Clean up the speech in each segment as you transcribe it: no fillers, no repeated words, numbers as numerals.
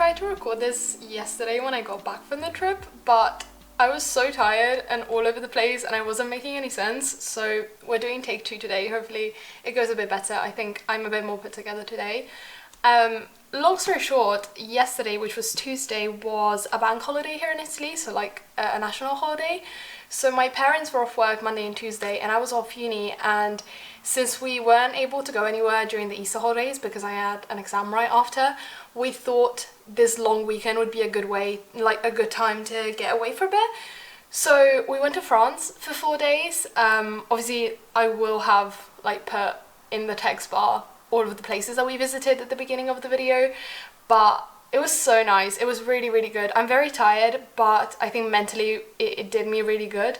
tried to record this yesterday when I got back from the trip, but I was so tired and all over the place and I wasn't making any sense, so we're doing take 2 today. Hopefully it goes a bit better. I think I'm a bit more put together today. Long story short, yesterday, which was Tuesday, was a bank holiday here in Italy, so like a national holiday. So my parents were off work Monday and Tuesday and I was off uni, and since we weren't able to go anywhere during the Easter holidays because I had an exam right after, we thought this long weekend would be a good way, like a good time to get away for a bit. So we went to France for 4 days. Obviously I will have like put in the text bar all of the places that we visited at the beginning of the video, but it was so nice. It was really, really good. I'm very tired, but I think mentally it did me really good.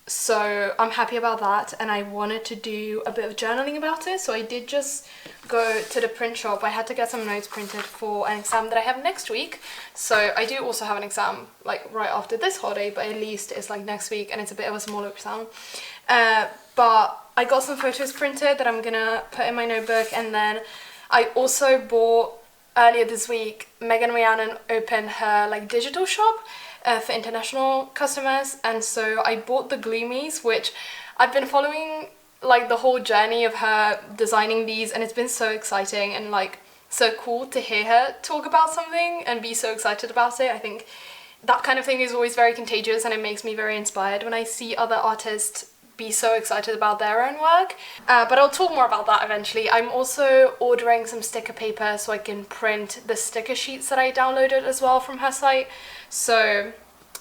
So I'm happy about that, and I wanted to do a bit of journaling about it. So I did just go to the print shop. I had to get some notes printed for an exam that I have next week. So I do also have an exam like right after this holiday, but at least it's like next week and it's a bit of a smaller exam. But I got some photos printed that I'm gonna put in my notebook, and then I also bought earlier this week, Megan Rhiannon opened her like digital shop for international customers, and so I bought the Gloomies, which I've been following like the whole journey of her designing these, and it's been so exciting and like so cool to hear her talk about something and be so excited about it. I think that kind of thing is always very contagious, and it makes me very inspired when I see other artists be so excited about their own work. But I'll talk more about that eventually. I'm also ordering some sticker paper so I can print the sticker sheets that I downloaded as well from her site. So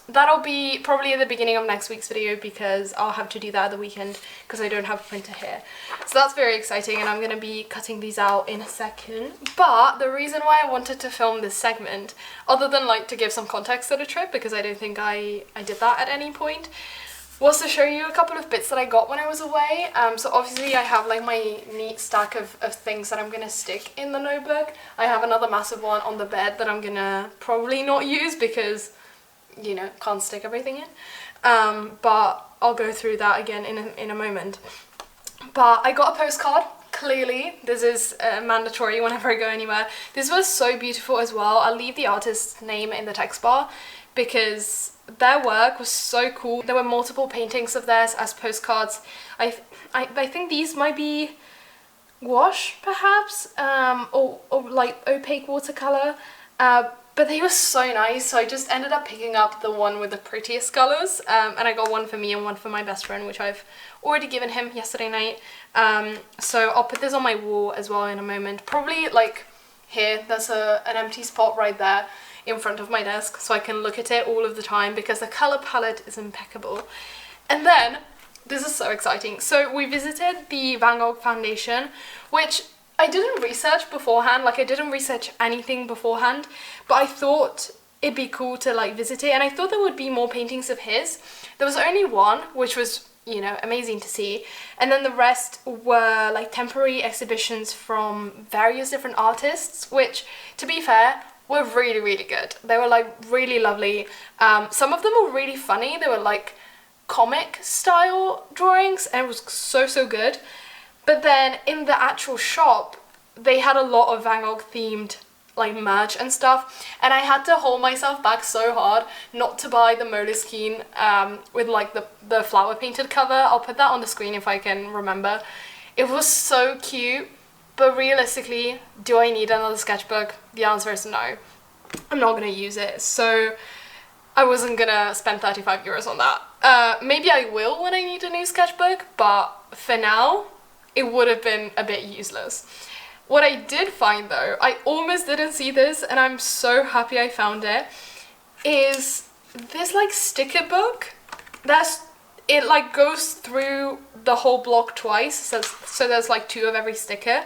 that'll be probably at the beginning of next week's video, because I'll have to do that at the weekend because I don't have a printer here. So that's very exciting, and I'm going to be cutting these out in a second. But the reason why I wanted to film this segment, other than like to give some context to the trip, because I don't think I did that at any point, was to show you a couple of bits that I got when I was away. So obviously I have like my neat stack of things that I'm gonna stick in the notebook. I have another massive one on the bed that I'm gonna probably not use because, you know, can't stick everything in. But I'll go through that again in a moment. But I got a postcard. Clearly, this is mandatory whenever I go anywhere. This was so beautiful as well. I'll leave the artist's name in the text bar because their work was so cool. There were multiple paintings of theirs as postcards. I think these might be gouache, perhaps, or like opaque watercolor. But they were so nice, so I just ended up picking up the one with the prettiest colors. And I got one for me and one for my best friend, which I've already given him yesterday night. So I'll put this on my wall as well in a moment. Probably like here, there's an empty spot right there in front of my desk, so I can look at it all of the time because the color palette is impeccable. And then, this is so exciting. So we visited the Van Gogh Foundation, which I didn't research beforehand, like I didn't research anything beforehand, but I thought it'd be cool to like visit it, and I thought there would be more paintings of his. There was only one, which was, you know, amazing to see, and then the rest were like temporary exhibitions from various different artists, which, to be fair, were really, really good. They were like really lovely. Some of them were really funny. They were like comic style drawings, and it was so good. But then in the actual shop, they had a lot of Van Gogh themed like merch and stuff, and I had to hold myself back so hard not to buy the Moleskine with like the flower painted cover. I'll put that on the screen if I can remember. It was so cute. But realistically, do I need another sketchbook? The answer is no. I'm not going to use it, so I wasn't going to spend 35 euros on that. Maybe I will when I need a new sketchbook, but for now, it would have been a bit useless. What I did find though, I almost didn't see this, and I'm so happy I found it, is this like sticker book. It like goes through the whole block twice, so there's like 2 of every sticker,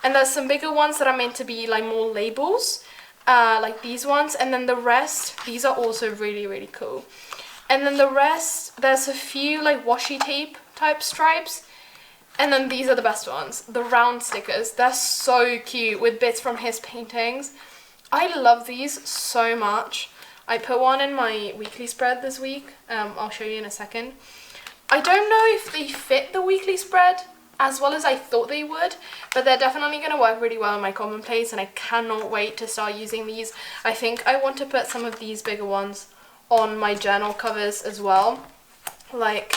and there's some bigger ones that are meant to be like more labels, like these ones, and then the rest, these are also really, really cool. And then the rest, there's a few like washi tape type stripes, and then these are the best ones, the round stickers. They're so cute with bits from his paintings. I love these so much. I put one in my weekly spread this week. I'll show you in a second. I don't know if they fit the weekly spread as well as I thought they would, but they're definitely going to work really well in my commonplace, and I cannot wait to start using these. I think I want to put some of these bigger ones on my journal covers as well. Like,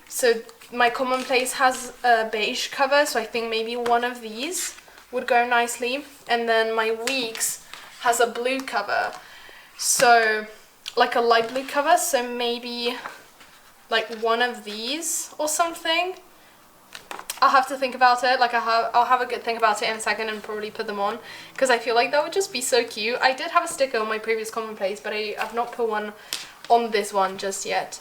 so my commonplace has a beige cover, so I think maybe one of these would go nicely, and then my weeks has a blue cover, so like a light blue cover, so maybe like one of these or something. I'll have to think about it. Like I'll have a good think about it in a second and probably put them on, because I feel like that would just be so cute. I did have a sticker on my previous commonplace, but I've not put one on this one just yet.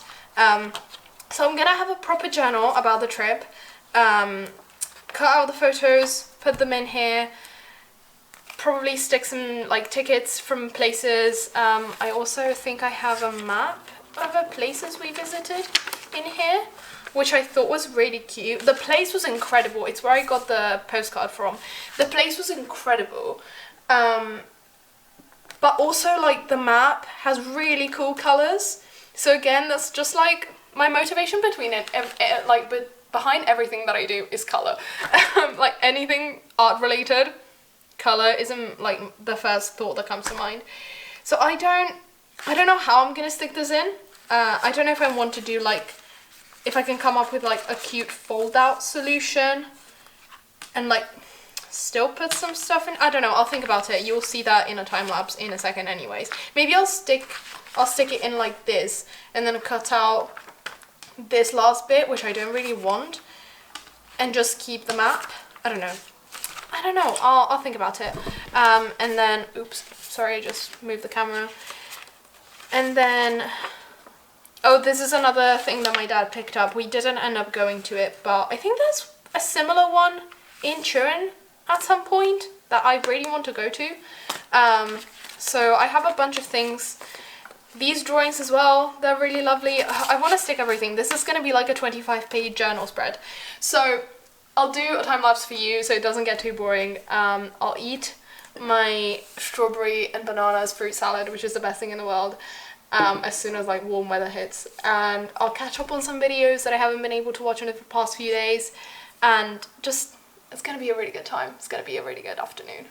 So I'm gonna have a proper journal about the trip, cut out the photos, put them in here, probably stick some like tickets from places. I also think I have a map of the places we visited in here, which I thought was really cute. The place was incredible. It's where I got the postcard from. The place was incredible. But also like the map has really cool colors. So again, that's just like my motivation between it, like, but behind everything that I do is color. Like anything art related, color isn't like the first thought that comes to mind. So I don't know how I'm gonna stick this in. I don't know if I want to do like, if I can come up with like a cute fold out solution and like still put some stuff in. I don't know, I'll think about it. You'll see that in a time lapse in a second anyways. Maybe I'll stick it in like this and then cut out this last bit, which I don't really want, and just keep the map. I don't know, I'll think about it. And then, oops, sorry, I just moved the camera. And then, oh, this is another thing that my dad picked up. We didn't end up going to it, but I think there's a similar one in Turin at some point that I really want to go to. So I have a bunch of things. These drawings as well, they're really lovely. I want to stick everything. This is going to be like a 25-page journal spread. So I'll do a time lapse for you so it doesn't get too boring. I'll eat my strawberry and bananas fruit salad, which is the best thing in the world, as soon as like warm weather hits. And I'll catch up on some videos that I haven't been able to watch in the past few days. And just, it's going to be a really good time. It's going to be a really good afternoon.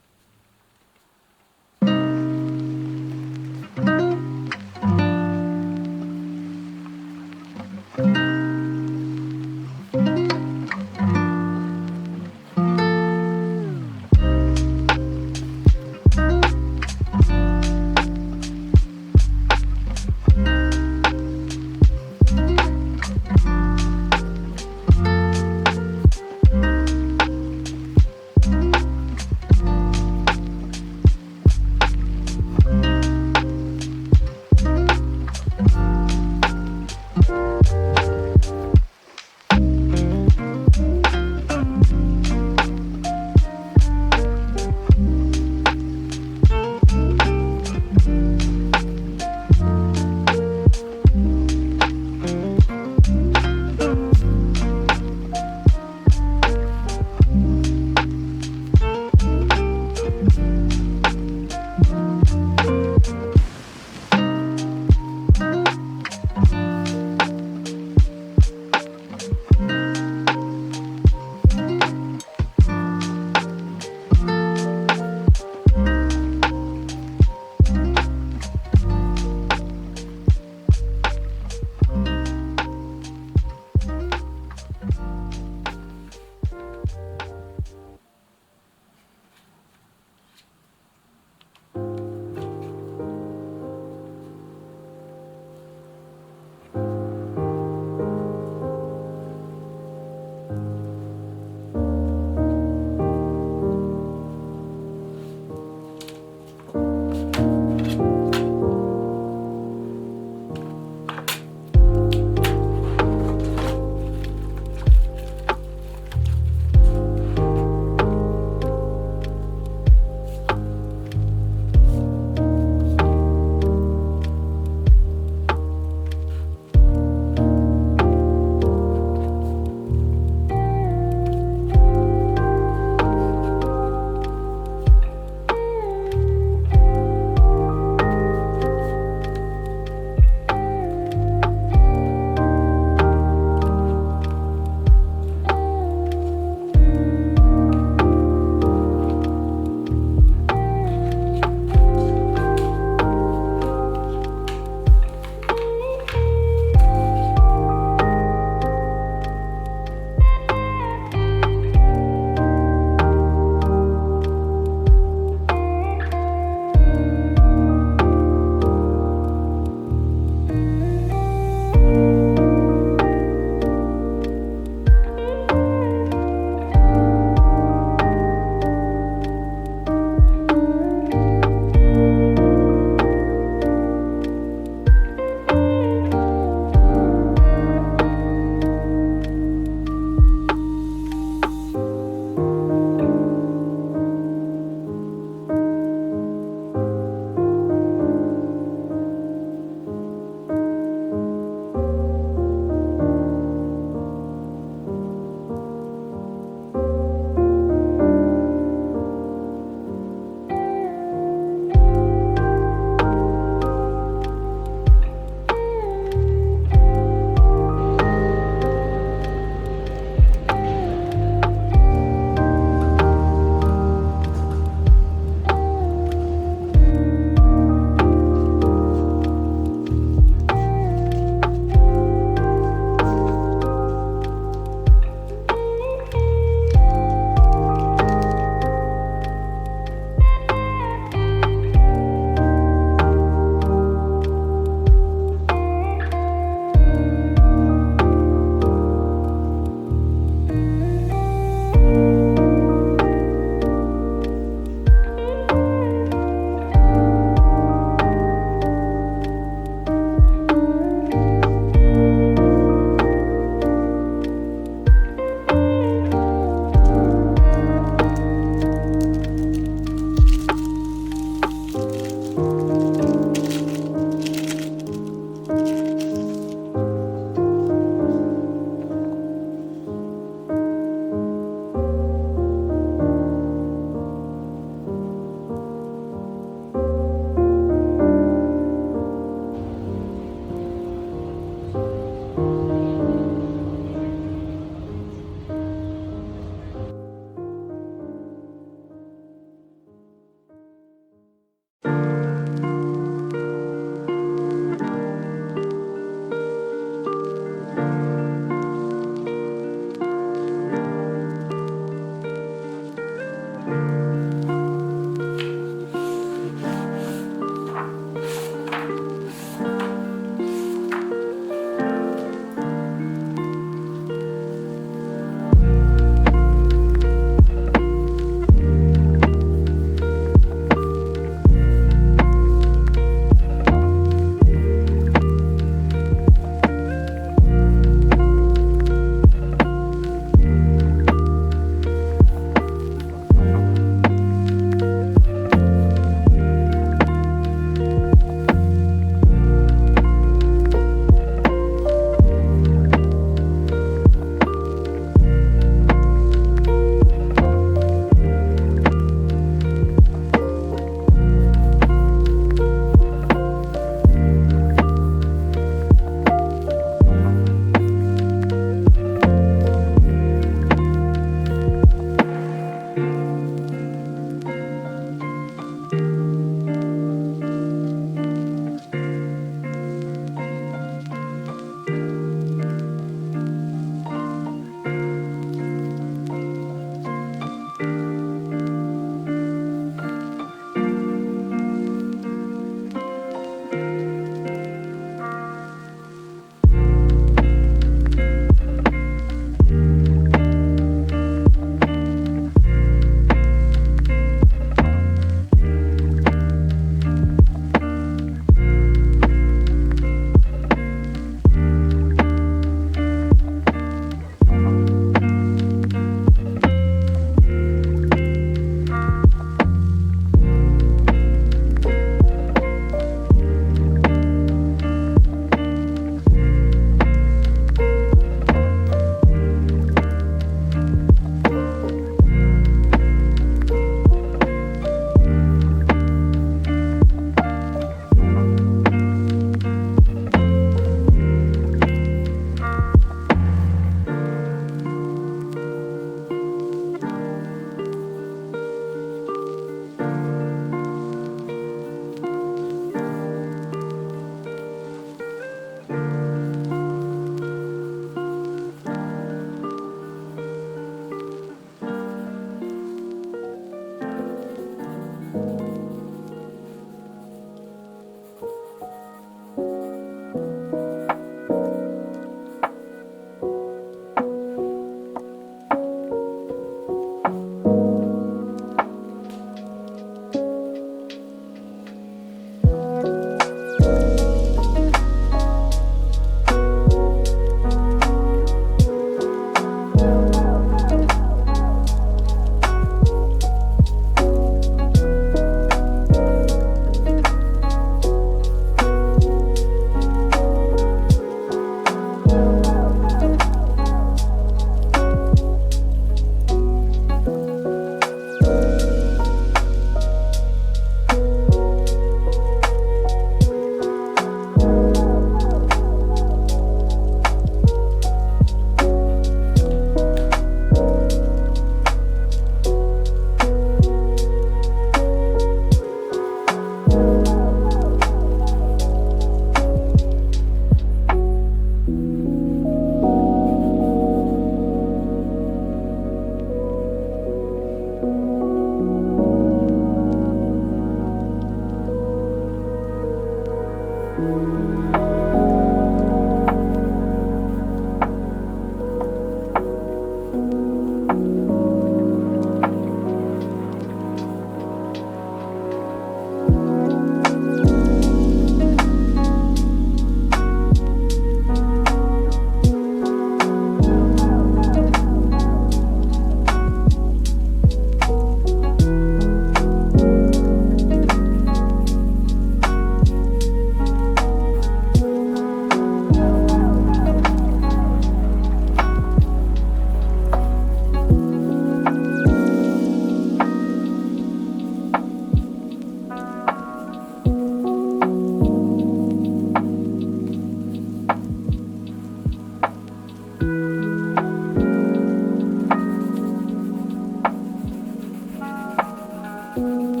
you.